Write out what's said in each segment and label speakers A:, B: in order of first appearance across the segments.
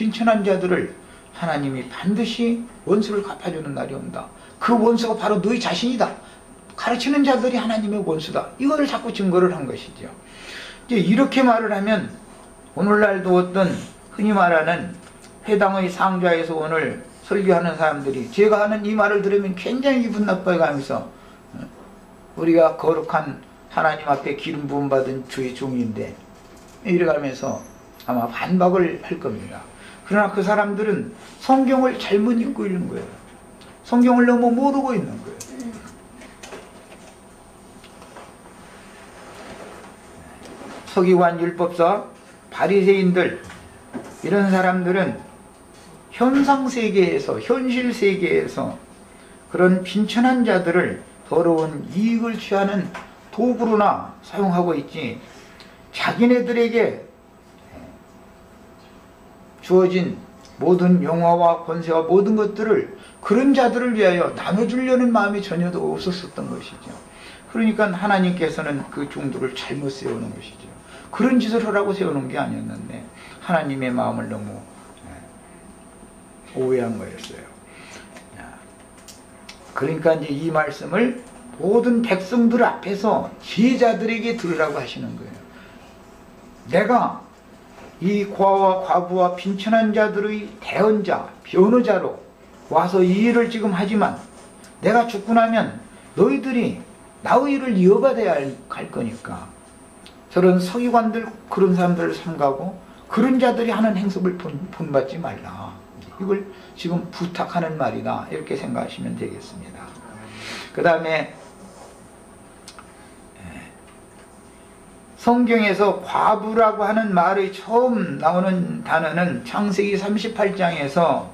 A: 빈천한 자들을 하나님이 반드시 원수를 갚아주는 날이 온다. 그 원수가 바로 너희 자신이다. 가르치는 자들이 하나님의 원수다. 이거를 자꾸 증거를 한 것이죠. 이제 이렇게 말을 하면 오늘날도 어떤 흔히 말하는 회당의 상좌에서 오늘 설교하는 사람들이 제가 하는 이 말을 들으면 굉장히 기분 나빠가면서 우리가 거룩한 하나님 앞에 기름 부음 받은 주의 종인데 이래가면서 아마 반박을 할 겁니다. 그러나 그 사람들은 성경을 잘못 읽고 있는 거예요. 성경을 너무 모르고 있는 거예요. 서기관, 율법사, 바리새인들 이런 사람들은 현상세계에서 현실세계에서 그런 빈천한 자들을 더러운 이익을 취하는 도구로나 사용하고 있지 자기네들에게 주어진 모든 영화와 권세와 모든 것들을 그런 자들을 위하여 나눠주려는 마음이 전혀도 없었었던 것이죠. 그러니까 하나님께서는 그 종들을 잘못 세우는 것이죠. 그런 짓을 하라고 세우는 게 아니었는데 하나님의 마음을 너무 오해한 거였어요. 그러니까 이제 이 말씀을 모든 백성들 앞에서 제자들에게 들으라고 하시는 거예요. 내가 이 고아와 과부와 빈천한 자들의 대언자, 변호자로 와서 이 일을 지금 하지만 내가 죽고 나면 너희들이 나의 일을 이어받아야 할 거니까 저런 서기관들 그런 사람들을 삼가고 그런 자들이 하는 행습을 본받지 말라. 이걸 지금 부탁하는 말이다. 이렇게 생각하시면 되겠습니다. 그 다음에 성경에서 과부라고 하는 말이 처음 나오는 단어는 창세기 38장에서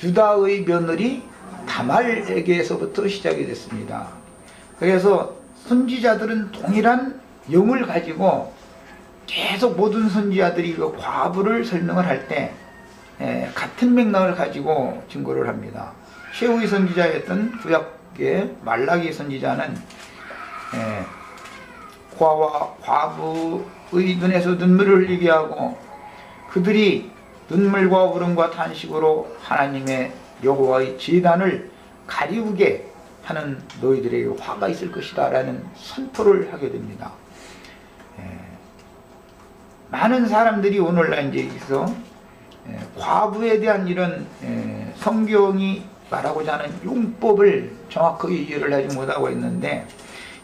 A: 유다의 며느리 다말에게서부터 시작이 됐습니다. 그래서 선지자들은 동일한 영을 가지고 계속 모든 선지자들이 그 과부를 설명을 할 때 같은 맥락을 가지고 증거를 합니다. 최후의 선지자였던 구약의 말라기 선지자는 고아와 과부의 눈에서 눈물을 흘리게 하고 그들이 눈물과 울음과 탄식으로 하나님의 여호와의 제단을 가리우게 하는 너희들에게 화가 있을 것이다 라는 선포를 하게 됩니다. 많은 사람들이 오늘날 이제 여기서 과부에 대한 이런 성경이 말하고자 하는 용법을 정확하게 이해를 하지 못하고 있는데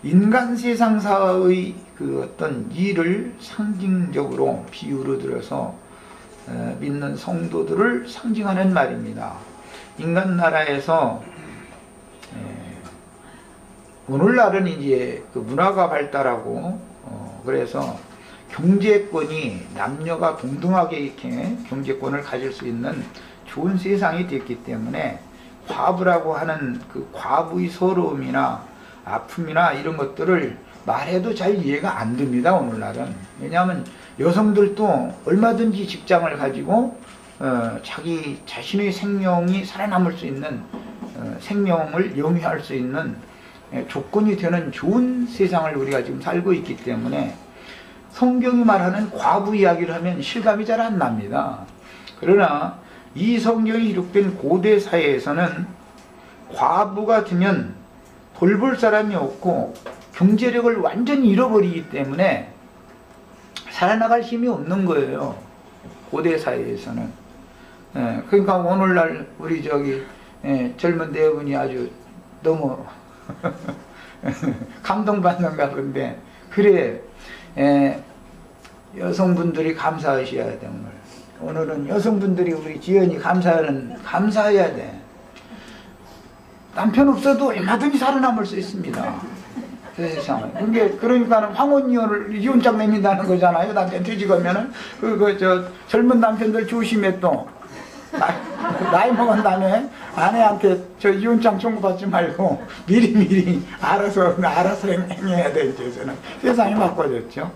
A: 인간 세상사의 그 어떤 일을 상징적으로 비유로 들어서 믿는 성도들을 상징하는 말입니다. 인간 나라에서 오늘날은 이제 그 문화가 발달하고 그래서 경제권이 남녀가 동등하게 이렇게 경제권을 가질 수 있는 좋은 세상이 됐기 때문에 과부라고 하는 그 과부의 서러움이나 아픔이나 이런 것들을 말해도 잘 이해가 안 됩니다. 오늘날은. 왜냐하면 여성들도 얼마든지 직장을 가지고 자기 자신의 생명이 살아남을 수 있는 생명을 영위할 수 있는 조건이 되는 좋은 세상을 우리가 지금 살고 있기 때문에 성경이 말하는 과부 이야기를 하면 실감이 잘 안 납니다. 그러나 이 성경이 기록된 고대 사회에서는 과부가 되면 돌볼 사람이 없고 경제력을 완전히 잃어버리기 때문에 살아나갈 힘이 없는 거예요. 고대 사회에서는. 그러니까 오늘날 우리 젊은 대부분이 아주 너무 감동받는가 본데 그래 여성분들이 감사하셔야 돼. 오늘은 여성분들이 우리 지연이 감사해야 돼. 남편 없어도 얼마든지 살아남을 수 있습니다. 세상에. 그러니까 황혼이혼을 이혼장 내민다는 거잖아요. 남편 퇴직하면은 젊은 남편들 조심해 또. 나이 먹은 다음에 아내한테 저 이혼장 청구받지 말고 미리 알아서 행해야 돼. 이제는 세상이 바꿔졌죠.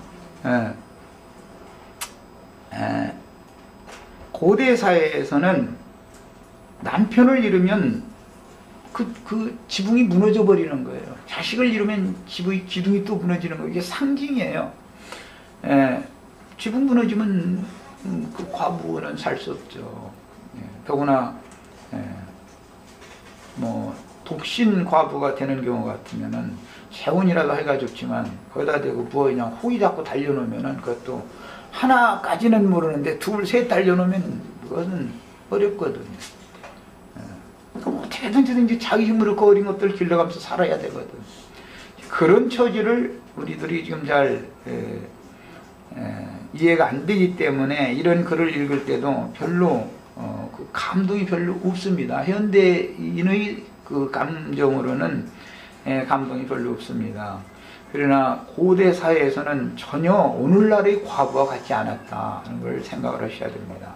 A: 고대 사회에서는 남편을 잃으면 그 지붕이 무너져 버리는 거예요. 자식을 잃으면 기둥이 또 무너지는 거예요. 이게 상징이에요. 지붕 무너지면 그 과부는 살 수 없죠. 더구나 뭐 독신 과부가 되는 경우 같으면은 재혼이라도 해가 좋지만 거기다 대고 뭐 그냥 호의 잡고 달려놓으면은 그것도 하나까지는 모르는데 둘, 셋 달려놓으면 그것은 어렵거든요. 그러니까 어떻게든지 자기 힘으로 그 어린 것들을 길러가면서 살아야 되거든. 그런 처지를 우리들이 지금 잘 이해가 안 되기 때문에 이런 글을 읽을 때도 별로 그 감동이 별로 없습니다. 현대인의 그 감정으로는 감동이 별로 없습니다. 그러나 고대 사회에서는 전혀 오늘날의 과부와 같지 않았다는 걸 생각을 하셔야 됩니다.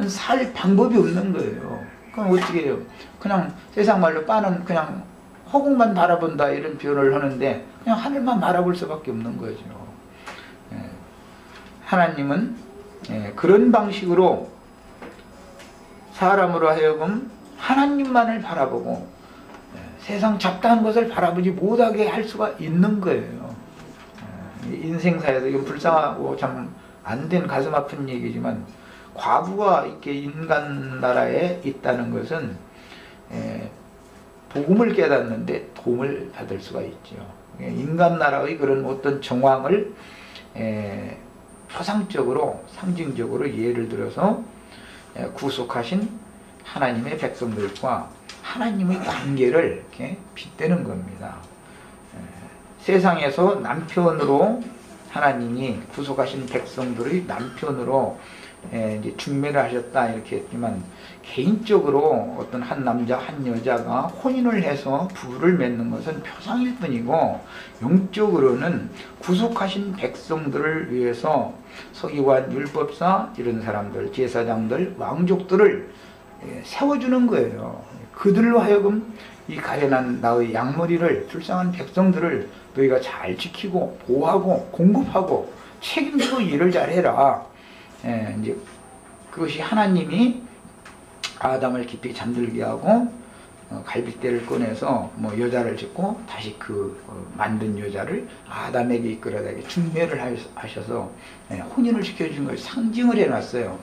A: 살 방법이 없는 거예요. 그럼 어떻게 해요? 그냥 세상 말로 빠는 그냥 허공만 바라본다 이런 표현을 하는데 그냥 하늘만 바라볼 수밖에 없는 거죠. 하나님은 그런 방식으로 사람으로 하여금 하나님만을 바라보고 세상 잡다한 것을 바라보지 못하게 할 수가 있는 거예요. 인생사에서 이건 불쌍하고 참 안 된 가슴 아픈 얘기지만 과부가 이렇게 인간 나라에 있다는 것은 복음을 깨닫는데 도움을 받을 수가 있죠. 인간 나라의 그런 어떤 정황을 표상적으로 상징적으로 예를 들어서 구속하신 하나님의 백성들과 하나님의 관계를 이렇게 빗대는 겁니다. 세상에서 남편으로 하나님이 구속하신 백성들의 남편으로 이제 중매를 하셨다 이렇게 했지만 개인적으로 어떤 한 남자 한 여자가 혼인을 해서 부부를 맺는 것은 표상일 뿐이고 영적으로는 구속하신 백성들을 위해서 서기관, 율법사 이런 사람들, 제사장들, 왕족들을 세워주는 거예요. 그들로 하여금 이 가련한 나의 양머리를 불쌍한 백성들을 너희가 잘 지키고 보호하고 공급하고 책임지고 일을 잘해라. 이제 그것이 하나님이 아담을 깊이 잠들게 하고 갈빗대를 꺼내서 뭐 여자를 짓고 다시 그 만든 여자를 아담에게 이끌어다게 중매를 하셔서 혼인을 시켜주신 것을 상징을 해놨어요.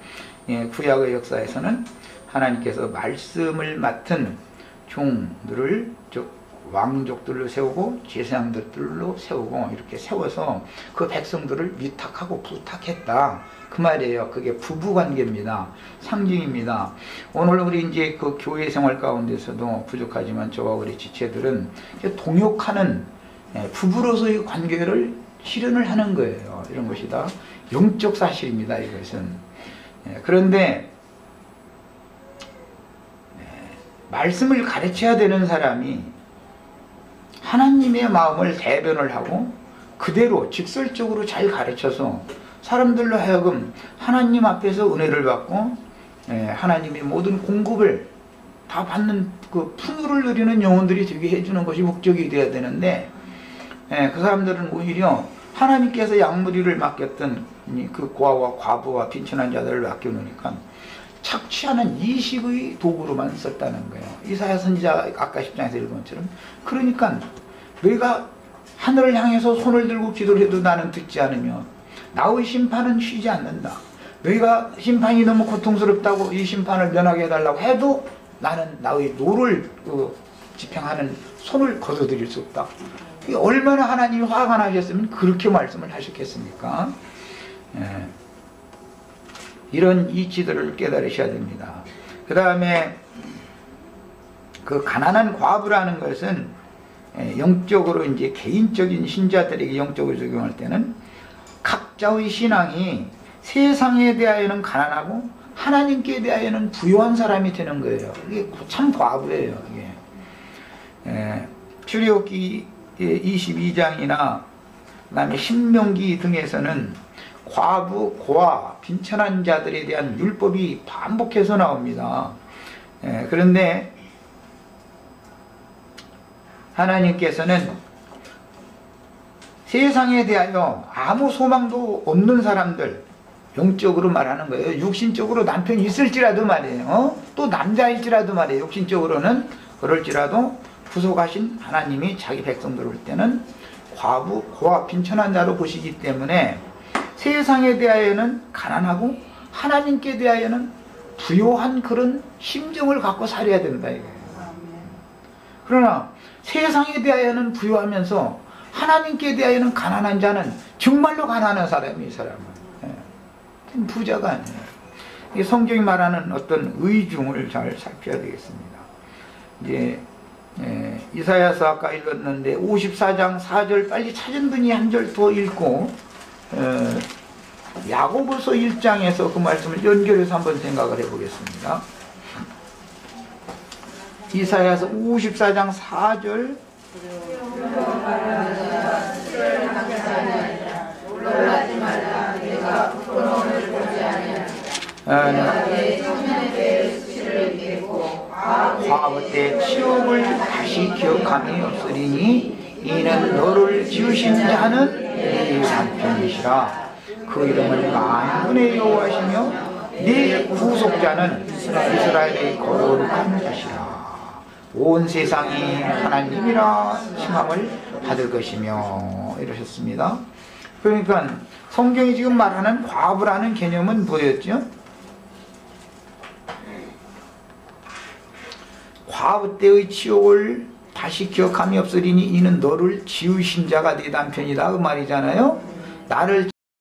A: 구약의 역사에서는 하나님께서 말씀을 맡은 종들을 즉 왕족들로 세우고 제사장들로 세우고 이렇게 세워서 그 백성들을 위탁하고 부탁했다 그 말이에요. 그게 부부관계입니다. 상징입니다. 오늘 우리 이제 그 교회 생활 가운데서도 부족하지만 저와 우리 지체들은 동역하는 부부로서의 관계를 실현을 하는 거예요. 이런 것이 다 영적 사실입니다. 이것은. 그런데 말씀을 가르쳐야 되는 사람이 하나님의 마음을 대변을 하고 그대로 직설적으로 잘 가르쳐서 사람들로 하여금 하나님 앞에서 은혜를 받고 하나님의 모든 공급을 다 받는 그 풍요를 누리는 영혼들이 되게 해주는 것이 목적이 되어야 되는데 그 사람들은 오히려 하나님께서 양무리를 맡겼던 그 고아와 과부와 빈천한 자들을 맡겨놓으니까 착취하는 이식의 도구로만 썼다는 거예요. 이사야 선지자 아까 10장에서 읽은 것처럼 그러니까 너희가 하늘을 향해서 손을 들고 기도를 해도 나는 듣지 않으며 나의 심판은 쉬지 않는다. 너희가 심판이 너무 고통스럽다고 이 심판을 면하게 해달라고 해도 나는 나의 노를 집행하는 손을 거둬들일 수 없다. 얼마나 하나님이 화가 나셨으면 그렇게 말씀을 하셨겠습니까? 이런 이치들을 깨달으셔야 됩니다. 그 다음에 그 가난한 과부라는 것은 영적으로 이제 개인적인 신자들에게 영적으로 적용할 때는 각자의 신앙이 세상에 대하여는 가난하고 하나님께 대하여는 부유한 사람이 되는 거예요. 이게 참 과부예요. 이게. 출애굽기 22장이나 그다음에 신명기 등에서는 과부, 고아, 빈천한 자들에 대한 율법이 반복해서 나옵니다. 그런데 하나님께서는 세상에 대하여 아무 소망도 없는 사람들, 영적으로 말하는 거예요. 육신적으로 남편이 있을지라도 말이에요. 또 남자일지라도 말이에요. 육신적으로는 그럴지라도 구속하신 하나님이 자기 백성들 올 때는 과부, 고아, 빈천한 자로 보시기 때문에 세상에 대하여는 가난하고 하나님께 대하여는 부요한 그런 심정을 갖고 살아야 된다 이거예요. 그러나 세상에 대하여는 부요하면서 하나님께 대하여는 가난한 자는 정말로 가난한 사람이 이 사람은 부자가 아니에요. 이 성경이 말하는 어떤 의중을 잘 살펴야 되겠습니다. 이제 이사야서 아까 읽었는데 54장 4절 빨리 찾은 분이 한 절 더 읽고 야고보서 1장에서 그 말씀을 연결해서 한번 생각을 해보겠습니다. 이사야서 54장 4절 놀라지 말라 내가 부끄러움을 보지 아니하리라 내 청년의 때의 수치를 잊겠고 과거 때 치욕을 다시 기억함이 없으리니 이는 너를 지으신 자는 네 남편이시라 그 이름을 만군의 여호와시며 네 구속자는 이스라엘의 거룩한 자시라 온 세상이 하나님이라 칭함을 받을 것이며 이러셨습니다. 그러니까 성경이 지금 말하는 과부라는 개념은 뭐였죠? 과부 때의 치욕을 다시 기억함이 없으리니 이는 너를 지으신 자가 네 남편이다 그 말이잖아요. 나를